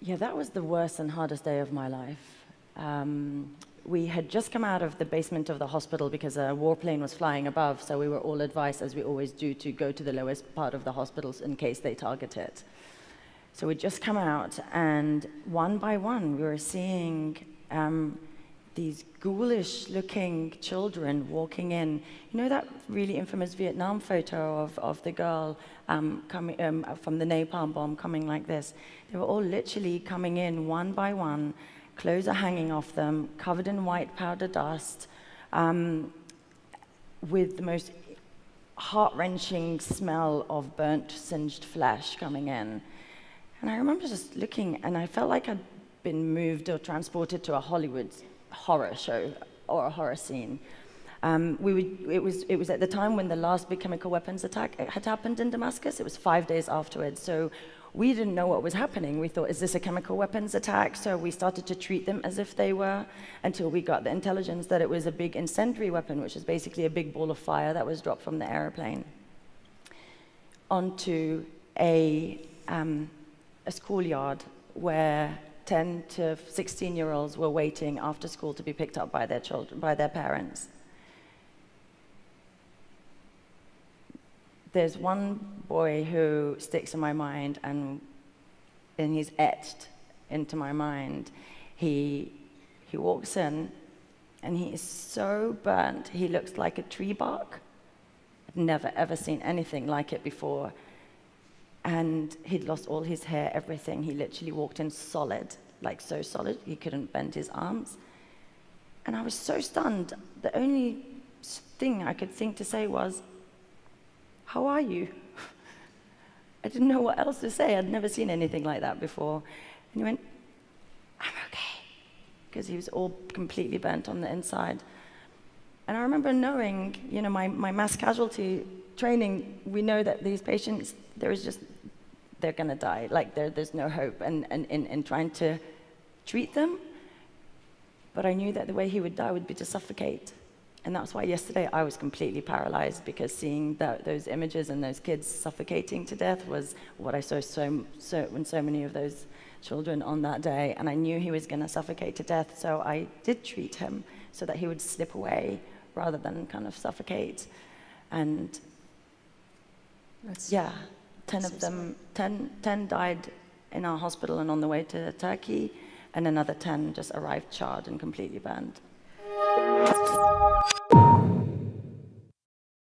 Yeah, that was the worst and hardest day of my life. We had just come out of the basement of the hospital because a warplane was flying above, so we were all advised, as we always do, to go to the lowest part of the hospitals in case they target it. So we'd just come out, and one by one, we were seeing these ghoulish-looking children walking in. You know that really infamous Vietnam photo of the girl coming from the napalm bomb coming like this? They were all literally coming in one by one, clothes are hanging off them, covered in white powder dust, with the most heart-wrenching smell of burnt, singed flesh coming in. And I remember just looking, and I felt like I'd been moved or transported to a Hollywood horror show or a horror scene. It was at the time when the last big chemical weapons attack had happened in Damascus. It was 5 days afterwards, so we didn't know what was happening. We thought, is this a chemical weapons attack? So we started to treat them as if they were, until we got the intelligence that it was a big incendiary weapon, which is basically a big ball of fire that was dropped from the airplane onto a schoolyard where 10 to 16-year-olds were waiting after school to be picked up by their children, by their parents. There's one boy who sticks in my mind, and he's etched into my mind. He walks in, and he is so burnt, he looks like a tree bark. I'd never, ever seen anything like it before. And he'd lost all his hair, everything. He literally walked in solid, like so solid, he couldn't bend his arms. And I was so stunned. The only thing I could think to say was, "How are you?" I didn't know what else to say. I'd never seen anything like that before. And he went, "I'm okay," because he was all completely burnt on the inside. And I remember knowing, you know, my mass casualty training, we know that these patients, they're gonna die. Like there's no hope in trying to treat them. But I knew that the way he would die would be to suffocate. And that's why yesterday I was completely paralyzed, because seeing those images and those kids suffocating to death was what I saw in so many of those children on that day. And I knew he was gonna suffocate to death, so I did treat him so that he would slip away rather than kind of suffocate. And yeah, 10 of them, 10 died in our hospital and on the way to Turkey, and another 10 just arrived charred and completely burned.